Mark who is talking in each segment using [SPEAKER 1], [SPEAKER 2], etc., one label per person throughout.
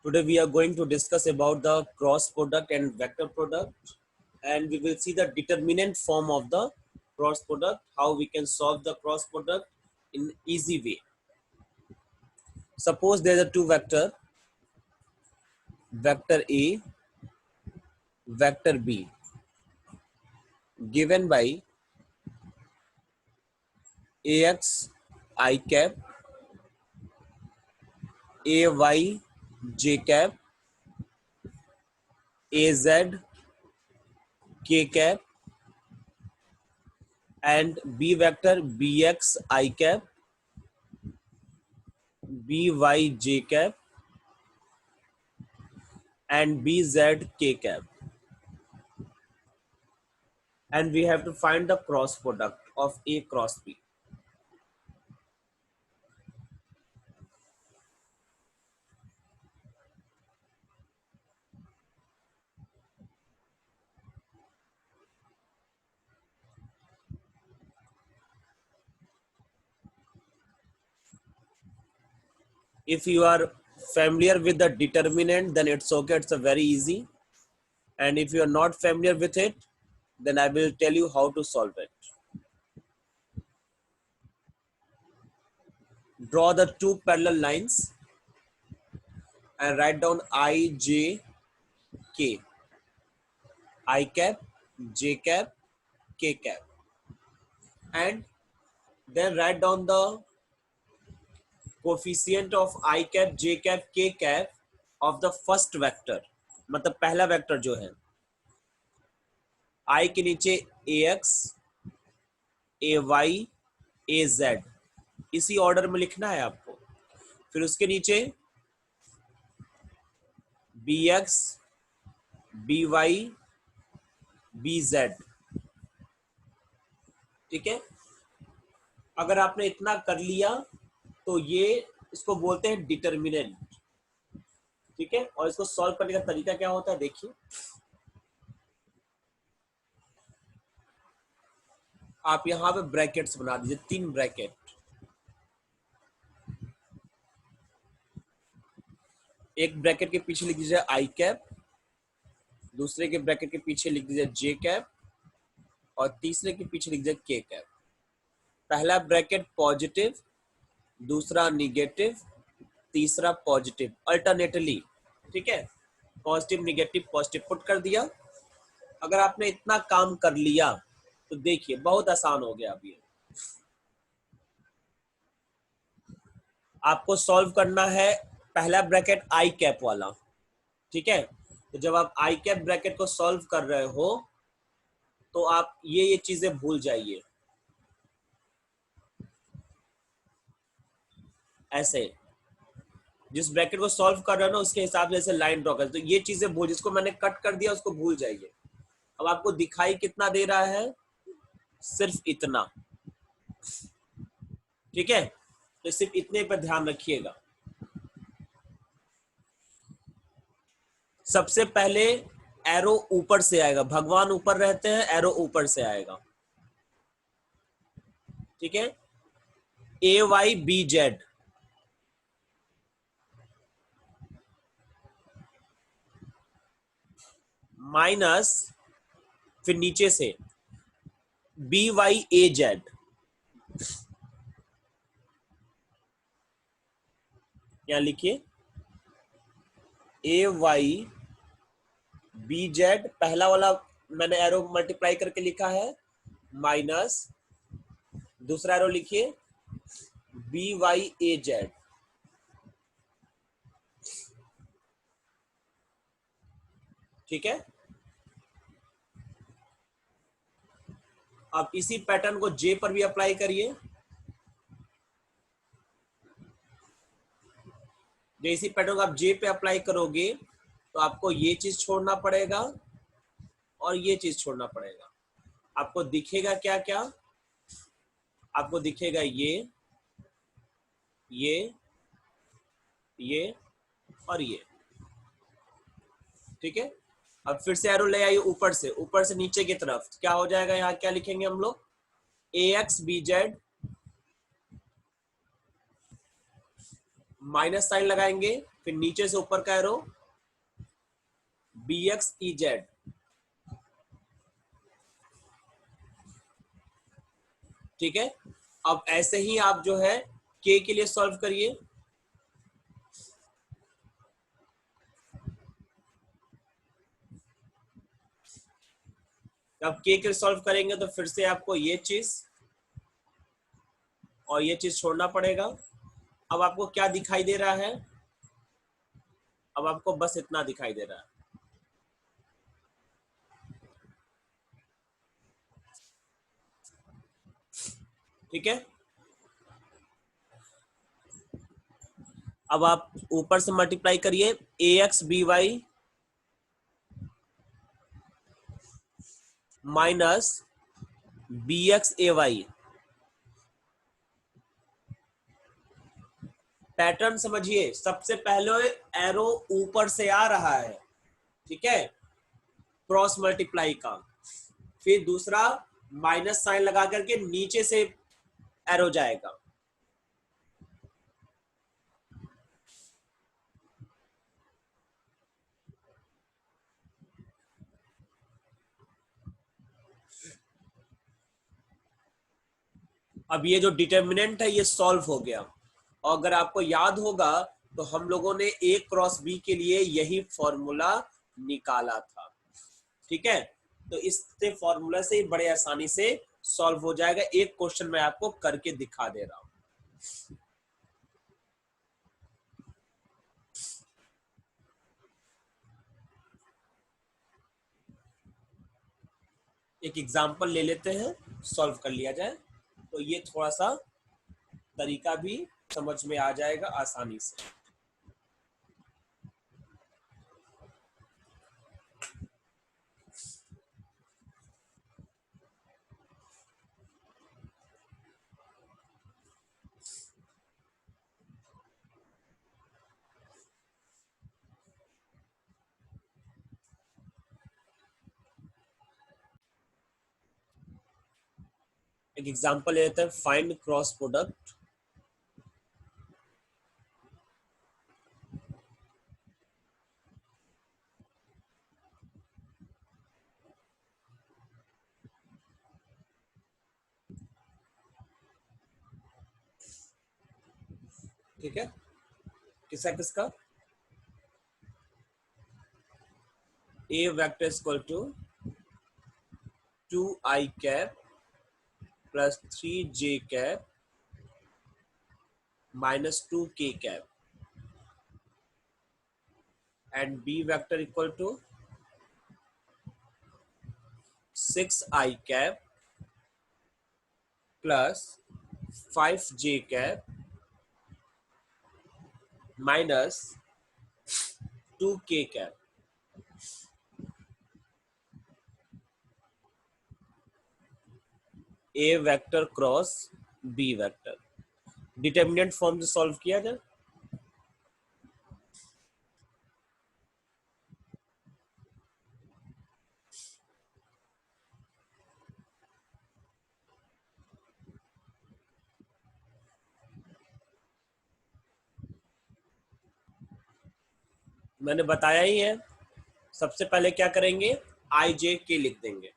[SPEAKER 1] Today we are going to discuss about the cross product and vector product, and we will see the determinant form of the cross product, how we can solve the cross product in easy way. Suppose there are two vector, vector A, vector B, given by Ax I cap, Ay j cap, Az k cap, and B vector Bx I cap, By j cap, and Bz k cap, and we have to find the cross product of A cross B. If you are familiar with the determinant, then it's okay, it's a very easy. And if you are not familiar with it, then I will tell you how to solve it. Draw the two parallel lines and write down I, J, K. I cap, J cap, K cap. And then write down the coefficient of I cap, J cap, K cap of the first vector. मतलब पहला vector जो है I के नीचे AX, AY, AZ इसी order में लिखना है आपको. फिर उसके नीचे BX, BY, BZ. ठीक है. अगर आपने इतना कर लिया तो ये इसको बोलते हैं डिटर्मिनेंट. ठीक है. और इसको सॉल्व करने का तरीका क्या होता है देखिए. आप यहां पे ब्रैकेट्स बना दीजिए, 3 ब्रैकेट. एक ब्रैकेट के पीछे लिख दीजिए आई कैप, दूसरे के ब्रैकेट के पीछे लिख दीजिए जे कैप, और तीसरे के पीछे लिख दीजिए के कैप. पहला ब्रैकेट पॉजिटिव, दूसरा निगेटिव, तीसरा पॉजिटिव, अल्टरनेटली. ठीक है. पॉजिटिव निगेटिव पॉजिटिव पुट कर दिया. अगर आपने इतना काम कर लिया तो देखिए बहुत आसान हो गया. अभी आपको सॉल्व करना है पहला ब्रैकेट आई कैप वाला. ठीक है. तो जब आप आई कैप ब्रैकेट को सॉल्व कर रहे हो तो आप ये चीजें भूल जाइए. ऐसे जिस ब्रैकेट को सॉल्व कर रहे हो ना उसके हिसाब से ऐसे लाइन ड्रॉ कर. तो ये चीजें भूल, जिसको मैंने कट कर दिया उसको भूल जाइए. अब आपको दिखाई कितना दे रहा है, सिर्फ इतना. ठीक है. तो सिर्फ इतने पर ध्यान रखिएगा. सबसे पहले एरो ऊपर से आएगा. भगवान ऊपर रहते हैं, एरो ऊपर से आएगा. ठीक है. AYBZ माइनस, फिर नीचे से BYAZ. यहां लिखिए AYBZ. पहला वाला मैंने एरो मल्टीप्लाई करके लिखा है, माइनस दूसरा एरो लिखिए BYAZ. ठीक है. आप इसी पैटर्न को जे पर भी अप्लाई करिए. जो इसी पैटर्न को आप जे पे अप्लाई करोगे तो आपको ये चीज छोड़ना पड़ेगा और ये चीज छोड़ना पड़ेगा. आपको दिखेगा क्या क्या, आपको दिखेगा ये और ये. ठीक है. अब फिर से एरो ले आइए ऊपर से नीचे की तरफ. क्या हो जाएगा, यहाँ क्या लिखेंगे हम लोग, AXBZ माइनस साइन लगाएंगे, फिर नीचे से ऊपर का एरो BX EZ। ठीक है, अब ऐसे ही आप जो है K के लिए सॉल्व करिए। अब K के लिए सॉल्व करेंगे तो फिर से आपको ये चीज और ये चीज छोड़ना पड़ेगा। अब आपको क्या दिखाई दे रहा है? अब आपको बस इतना दिखाई दे रहा है। ठीक है, अब आप ऊपर से मल्टीप्लाई करिए AX BY minus BX AY। Pattern समझिए, सबसे पहले एरो ऊपर से आ रहा है, ठीक है, क्रॉस मल्टीप्लाई का, फिर दूसरा माइनस साइन लगा करके नीचे से एरो जाएगा। अब ये जो डिटर्मिनेंट है ये सॉल्व हो गया, और अगर आपको याद होगा तो हम लोगों ने A×B के लिए यही फॉर्मूला निकाला था। ठीक है, तो इस फॉर्मूला से बड़े आसानी से सॉल्व हो जाएगा। एक क्वेश्चन मैं आपको करके दिखा दे रहा हूं। एक एग्जांपल ले लेते हैं, सॉल्व कर लिया जाए, तो ये थोड़ा सा तरीका भी समझ में आ जाएगा आसानी से। एक एग्जांपल ले लेते हैं, फाइंड क्रॉस प्रोडक्ट। ठीक है, किसका किसका? A vector equal to 2i cap plus 3j cap minus 2k cap, and B vector equal to 6i cap plus 5j cap minus 2k cap. A vector cross B vector, determinant form से solve किया जाए। मैंने बताया ही है, सबसे पहले क्या करेंगे, IJK लिख देंगे।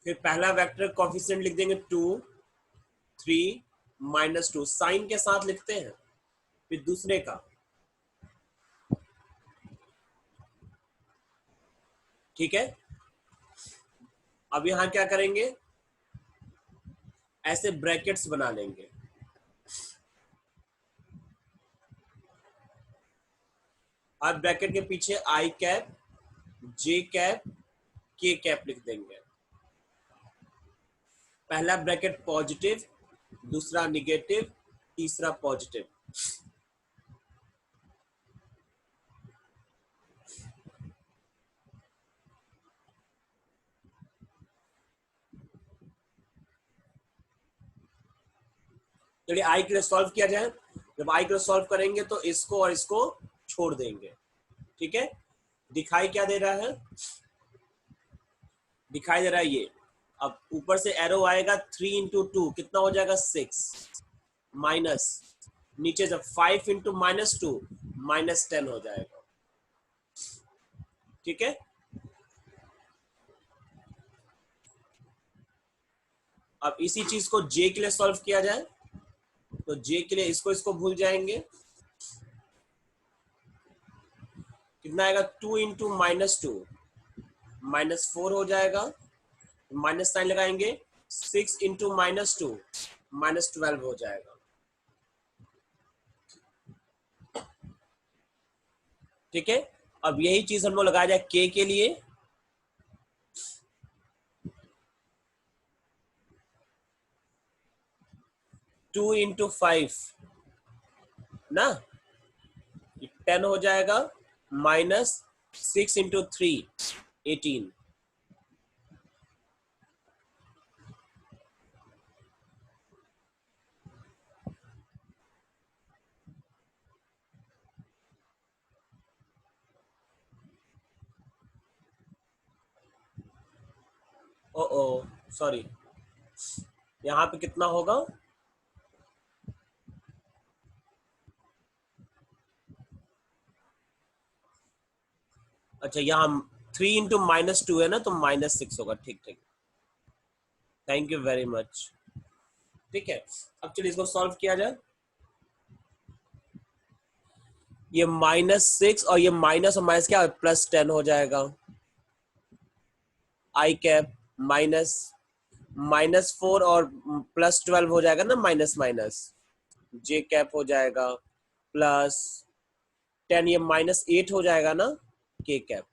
[SPEAKER 1] फिर पहला वेक्टर कोफिशिएंट लिख देंगे 2, 3, -2, साइन के साथ लिखते हैं। फिर दूसरे का, ठीक है, अब यहां क्या करेंगे, ऐसे ब्रैकेट्स बना लेंगे। अब ब्रैकेट के पीछे I cap, J cap, K cap लिख देंगे। पहला ब्रैकेट पॉजिटिव, दूसरा निगेटिव, तीसरा पॉजिटिव। चलिए आई के लिए सॉल्व किया जाए। जब आई के लिए सॉल्व करेंगे तो इसको और इसको छोड़ देंगे। ठीक है, दिखाई क्या दे रहा है, दिखाई दे रहा है ये अब ऊपर से एरो आएगा 3 इंटू 2 कितना हो जाएगा 6 माइनस नीचे से 5 इंटू -2 -10 हो जाएगा। ठीक है, अब इसी चीज को जे के लिए सॉल्व किया जाए तो जे के लिए इसको भूल जाएंगे, कितना आएगा 2 इंटू -2 -4 हो जाएगा, माइनस साइन लगाएंगे 6 इंटू -2 -12 हो जाएगा। ठीक है, अब यही चीज हम लोग लगाया जाए के लिए, टू इंटू 5 ना 10 हो जाएगा, -6 इंटू 3 18। ओ सॉरी, यहाँ पे कितना होगा, अच्छा यहाँ 3 इंटू -2 है ना तो -6 होगा। ठीक ठीक, थैंक यू वेरी मच। ठीक है, अब चलिए इसको सॉल्व किया जाए। ये -6 और ये माइनस और माइनस क्या +10 हो जाएगा, आई कैप माइनस -4 और +12 हो जाएगा ना, माइनस माइनस जे कैप हो जाएगा, +10 ये -8 हो जाएगा ना के कैप,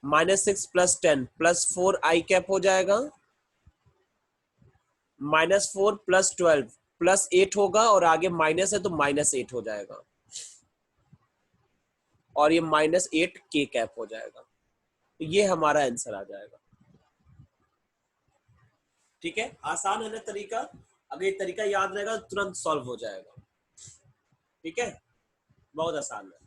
[SPEAKER 1] -6 +10 +4 आई कैप हो जाएगा, -4 +12 +8 होगा और आगे माइनस है तो -8 हो जाएगा और ये -8 के कैप हो जाएगा। तो ये हमारा आंसर आ जाएगा। ठीक है, आसान है ना तरीका, अगर ये तरीका याद रहेगा तो तुरंत सॉल्व हो जाएगा। ठीक है, बहुत आसान है।